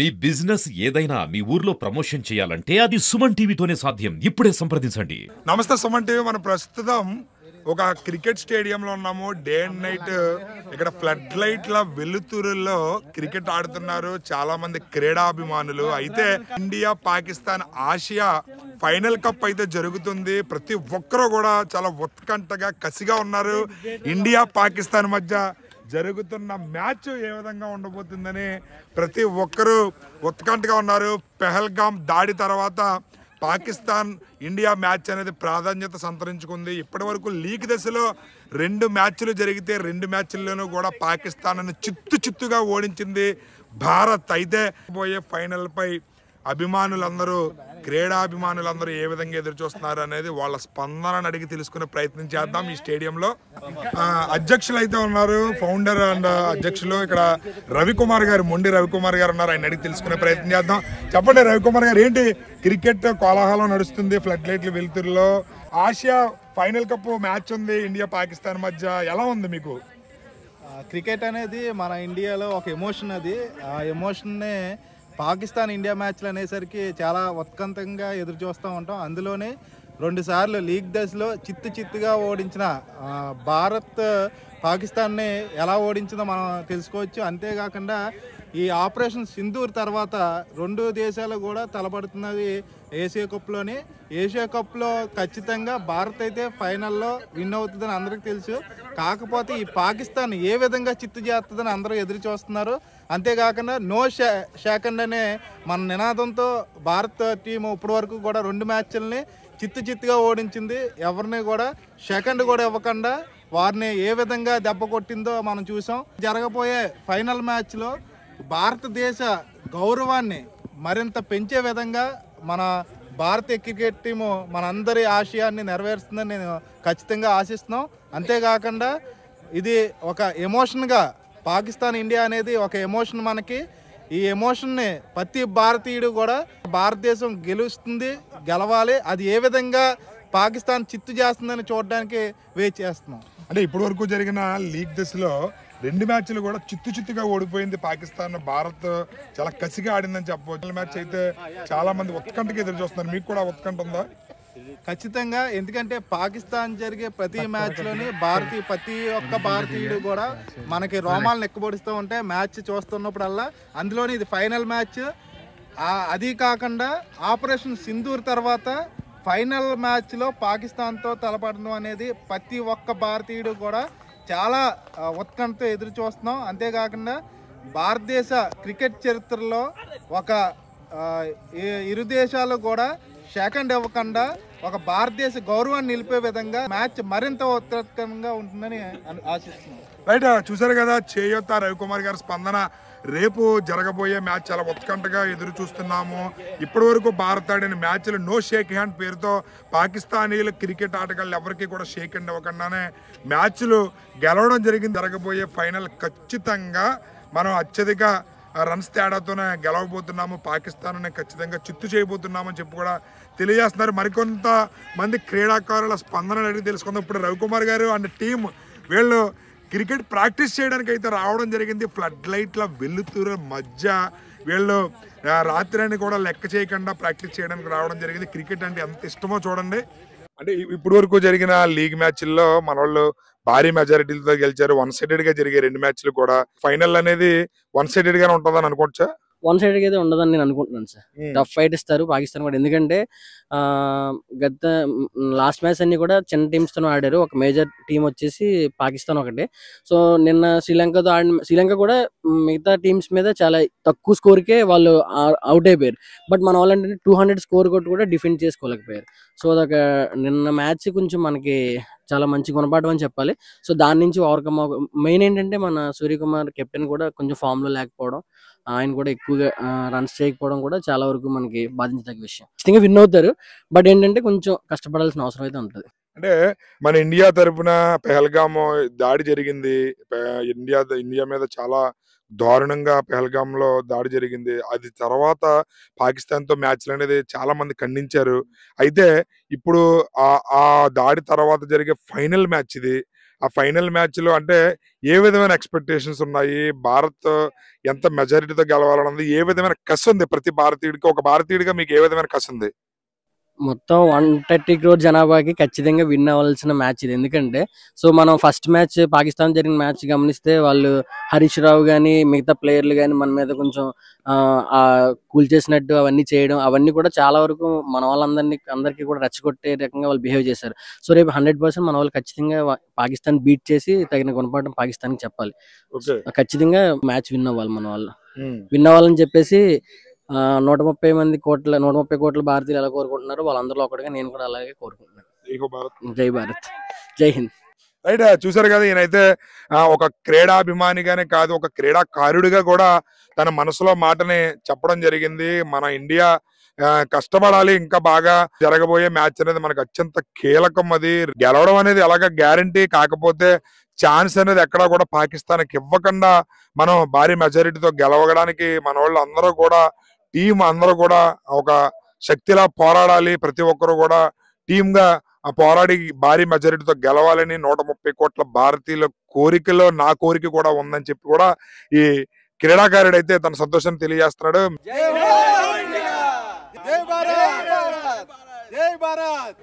మీ business ఏదైనా మీ ఊర్లో promotion చేయాలంటే అది సుమన్ టీవీతోనే సాధ్యం. ఇప్పుడే సంప్రదించండి. నమస్తే సుమన్ టీవీ. మనం ప్రస్తుతం ఒక క్రికెట్ స్టేడియంలో ఉన్నాము. డే అండ్ నైట్ ఇక్కడ ఫ్లడ్ లైట్ల వెలుతురుల్లో క్రికెట్ ఆడుతున్నారు చాలా మంది క్రీడాభిమానులు. అయితే India Pakistan Asia final cup అయితే జరుగుతుంది. ప్రతి ఒక్కరూ కూడా చాలా ఉత్కంఠగా కసిగా ఉన్నారు. ఇండియా పాకిస్తాన్ మధ్య జరుగుతున్న మ్యాచ్ ఏ విధంగా ఉండబోతుందని ప్రతి ఒక్కరూ ఉత్కంఠగా ఉన్నారు. పెహల్గాం దాడి తర్వాత పాకిస్తాన్ ఇండియా మ్యాచ్ అనేది ప్రాధాన్యత సంతరించుకుంది. ఇప్పటి వరకు లీగ్ దశలో 2 మ్యాచ్లు జరిగితే 2 మ్యాచ్ల్లోనూ కూడా పాకిస్తాన్ చిత్తుగా ఓడించింది భారత్. అయితే పోయే ఫైనల్ పై అభిమానులందరూ క్రీడాభిమానులందరూ ఏ విధంగా ఎదురు చూస్తున్నారు అనేది వాళ్ళ స్పందనను అడిగి తెలుసుకునే ప్రయత్నం చేద్దాం. ఈ స్టేడియంలో అధ్యక్షులు అయితే ఉన్నారు, ఫౌండర్ అండ్ అధ్యక్షులు ఇక్కడ రవికుమార్ గారు, మొండి రవికుమార్ గారు ఉన్నారు. ఆయన అడిగి తెలుసుకునే ప్రయత్నం చేద్దాం. చెప్పండి రవికుమార్ గారు, ఏంటి క్రికెట్ కోలాహలం నడుస్తుంది ఫ్లడ్ లైట్లు వెలుతురులో, ఆసియా ఫైనల్ కప్ మ్యాచ్ ఉంది ఇండియా పాకిస్తాన్ మధ్య, ఎలా ఉంది మీకు? క్రికెట్ అనేది మన ఇండియాలో ఒక ఎమోషన్. అది ఆ ఎమోషన్నే పాకిస్తాన్ ఇండియా మ్యాచ్లు అనేసరికి చాలా ఉత్కంఠంగా ఎదురు చూస్తూ ఉంటాం. అందులోనే 2 సార్లు లీగ్ దశలో చిత్తుగా ఓడించిన భారత్ పాకిస్తాన్ని ఎలా ఓడించిందో మనం తెలుసుకోవచ్చు. అంతేకాకుండా ఈ ఆపరేషన్ సింధూర్ తర్వాత 2 దేశాలు కూడా తలపడుతున్నది ఏషియా కప్లోని. ఏషియా కప్లో ఖచ్చితంగా భారత్ అయితే ఫైనల్లో విన్ అవుతుందని అందరికీ తెలుసు. కాకపోతే ఈ పాకిస్తాన్ ఏ విధంగా చిత్తు చేస్తుందని అందరూ ఎదురు చూస్తున్నారు. అంతేకాకుండా నో సెకండ్ అనే మన నినాదంతో భారత్ టీం ఇప్పటి వరకు కూడా 2 మ్యాచ్ల్ని చిత్తుగా ఓడించింది. ఎవరిని కూడా సెకండ్ కూడా ఇవ్వకుండా వారిని ఏ విధంగా దెబ్బ కొట్టిందో మనం చూసాం. జరగబోయే ఫైనల్ మ్యాచ్లో భారతదేశ గౌరవాన్ని మరింత పెంచే విధంగా మన భారతీయ క్రికెట్ టీము మనందరి ఆశయాన్ని నెరవేరుస్తుందని నేను ఖచ్చితంగా ఆశిస్తున్నాం. అంతేకాకుండా ఇది ఒక ఎమోషన్గా, పాకిస్తాన్ ఇండియా అనేది ఒక ఎమోషన్ మనకి. ఈ ఎమోషన్ని ప్రతి భారతీయుడు కూడా భారతదేశం గెలవాలి, అది ఏ విధంగా పాకిస్తాన్ చిత్తు చేస్తుందని చూడడానికి వెయిట్ చేస్తున్నాం. అంటే ఇప్పటి వరకు జరిగిన లీగ్ దశలో 2 మ్యాచ్లు కూడా చిత్తుగా ఓడిపోయింది పాకిస్తాన్. భారత్ చాలా కసిగా ఆడిందని చెప్పవచ్చు. మ్యాచ్ అయితే చాలా మంది ఉత్కంఠగా ఎదురు చూస్తున్నారు. మీకు కూడా ఉత్కంఠ ఉందా? ఖచ్చితంగా. ఎందుకంటే పాకిస్తాన్ జరిగే ప్రతి మ్యాచ్లోని ప్రతి ఒక్క భారతీయుడు కూడా మనకి రోమాలను ఎక్కబడిస్తూ ఉంటే మ్యాచ్ చూస్తున్నప్పుడల్లా. అందులోని ఇది ఫైనల్ మ్యాచ్. అది కాకుండా ఆపరేషన్ సింధూర్ తర్వాత ఫైనల్ మ్యాచ్లో పాకిస్తాన్తో తలపడడం అనేది ప్రతి ఒక్క భారతీయుడు కూడా చాలా ఉత్కంఠతో ఎదురు చూస్తున్నాం. అంతేకాకుండా భారతదేశ క్రికెట్ చరిత్రలో ఒక ఇరు దేశాలు కూడా సెకండ్ ఇవ్వకుండా ఒక భారతదేశ గౌరవాన్ని నిలిపే విధంగా మ్యాచ్ మరింత ఉత్కంఠంగా ఉంటుందని ఆశిస్తున్నాం. రైట్, చూసారు కదా చేయూత రవికుమార్ గారి స్పందన. రేపు జరగబోయే మ్యాచ్ చాలా ఉత్కంఠగా ఎదురు చూస్తున్నాము. ఇప్పటి వరకు భారత్ ఆడిన మ్యాచ్లు నో షేక్ హ్యాండ్ పేరుతో పాకిస్తానీలు క్రికెట్ ఆటగాళ్ళు ఎవరికి కూడా షేక్ హ్యాండ్ ఇవ్వకుండానే మ్యాచ్లు గెలవడం జరిగింది. జరగబోయే ఫైనల్ ఖచ్చితంగా మనం అత్యధిక రన్స్ తేడాతోనే గెలవబోతున్నాము, పాకిస్తాన్ ఖచ్చితంగా చిత్తు చేయబోతున్నామని చెప్పి కూడా తెలియజేస్తున్నారు. మరికొంత మంది క్రీడాకారుల స్పందన అడిగి తెలుసుకుందాం. ఇప్పుడు రవికుమార్ గారు అండ్ టీం వీళ్ళు క్రికెట్ ప్రాక్టీస్ చేయడానికి అయితే రావడం జరిగింది. ఫ్లడ్ లైట్ల వెలుతురు మధ్య వీళ్ళు రాత్రి కూడా లెక్క చేయకుండా ప్రాక్టీస్ చేయడానికి రావడం జరిగింది. క్రికెట్ అంటే ఎంత ఇష్టమో చూడండి. అంటే ఇప్పటి వరకు జరిగిన లీగ్ మ్యాచ్ల్లో మన వాళ్ళు భారీ మెజారిటీలతో గెలిచారు. 1 సైడెడ్ గా జరిగే 2 మ్యాచ్లు కూడా ఫైనల్ అనేది 1 సైడెడ్ గానే ఉంటుందని అనుకోవచ్చా? 1 సైడ్ అయితే ఉండదని నేను అనుకుంటున్నాను సార్. టఫ్ ఫైట్ ఇస్తారు పాకిస్తాన్ కూడా. ఎందుకంటే గత లాస్ట్ మ్యాచ్ అన్ని కూడా చిన్న టీమ్స్ తో ఆడారు. ఒక మేజర్ టీం వచ్చేసి పాకిస్తాన్ ఒకటే. సో నిన్న శ్రీలంకతో ఆడిన శ్రీలంక కూడా మిగతా టీమ్స్ మీద చాలా తక్కువ స్కోర్కే వాళ్ళు అవుట్ అయిపోయారు. బట్ మన వాళ్ళు అంటే 200 స్కోర్ కొట్టి కూడా డిఫెండ్ చేసుకోలేకపోయారు. సో అదొక నిన్న మ్యాచ్ కొంచెం మనకి చాలా మంచి గుణపాఠం అని చెప్పాలి. సో దాని నుంచి ఓవర్కమ్ మెయిన్ ఏంటంటే మన సూర్యకుమార్ కెప్టెన్ కూడా కొంచెం ఫామ్ లో లేకపోవడం, ఆయన కూడా ఎక్కువగా రన్స్ చేయకపోవడం కూడా చాలా వరకు మనకి బాధించదగ్గ విషయం. ఖచ్చితంగా విన్ అవుతారు, బట్ ఏంటంటే కొంచెం కష్టపడాల్సిన అవసరం అయితే ఉంటుంది. అంటే మన ఇండియా తరపున పెహల్గామ్ దాడి జరిగింది. ఇండియా మీద చాలా దారుణంగా పెహల్గాంలో దాడి జరిగింది. అది తర్వాత పాకిస్తాన్ తో మ్యాచ్లు అనేది చాలా మంది ఖండించారు. అయితే ఇప్పుడు ఆ దాడి తర్వాత జరిగే ఫైనల్ మ్యాచ్ ఇది. ఆ ఫైనల్ మ్యాచ్ లో అంటే ఏ విధమైన ఎక్స్పెక్టేషన్స్ ఉన్నాయి, భారత్ ఎంత మెజారిటీతో గెలవాలన్నది, ఏ విధమైన కసి ఉంది ప్రతి భారతీయుడికి, ఒక భారతీయుడిగా మీకు ఏ విధమైన కసి ఉంది? మొత్తం 130 crore జనాభాకి ఖచ్చితంగా విన్ అవ్వాల్సిన మ్యాచ్ ఇది. ఎందుకంటే సో మనం ఫస్ట్ మ్యాచ్ పాకిస్తాన్ జరిగిన మ్యాచ్ గమనిస్తే వాళ్ళు హరీష్ రావు కానీ మిగతా ప్లేయర్లు కానీ మన మీద కొంచెం కూల్ చేసినట్టు అవన్నీ చేయడం, అవన్నీ కూడా చాలా వరకు మన అందరికీ కూడా రెచ్చగొట్టే రకంగా వాళ్ళు బిహేవ్ చేశారు. సో రేపు 100% మన వాళ్ళు ఖచ్చితంగా పాకిస్తాన్ బీట్ చేసి తగిన గుణపాఠం పాకిస్తాన్కి చెప్పాలి. ఖచ్చితంగా మ్యాచ్ విన్ అవ్వాలి మన వాళ్ళు. విన్ అవ్వాలని చెప్పేసి 130 కోట్ల భారతీయులు ఎలా కోరుకుంటున్నారు వాళ్ళందరిలో ఒకటిగా నేను కూడా అలాగే కోరుకుంటున్నాను. జై భారత్, జై హింద్. రైట్, చూసారు కదా, ఈయనైతే ఒక క్రీడాభిమానిగానే కాదు, ఒక క్రీడాకారుడిగా కూడా తన మనసులో మాటని చెప్పడం జరిగింది. మన ఇండియా కష్టపడాలి, ఇంకా బాగా జరగబోయే మ్యాచ్ అనేది మనకు అత్యంత కీలకం. అది గెలవడం అనేది ఎలాగ గ్యారంటీ, కాకపోతే ఛాన్స్ అనేది ఎక్కడా కూడా పాకిస్తాన్కి ఇవ్వకుండా మనం భారీ మెజారిటీతో గెలవడానికి మన వాళ్ళు అందరూ కూడా, టీం అందరూ కూడా ఒక శక్తిలా పోరాడాలి. ప్రతి ఒక్కరు కూడా టీమ్ గా పోరాడి భారీ మెజారిటీతో గెలవాలని 130 కోట్ల భారతీయుల కోరికలో నా కోరిక కూడా ఉందని చెప్పి కూడా ఈ క్రీడాకారుడు అయితే తన సంతోషాన్ని తెలియజేస్తున్నాడు. జై భారత్, జై భారత్.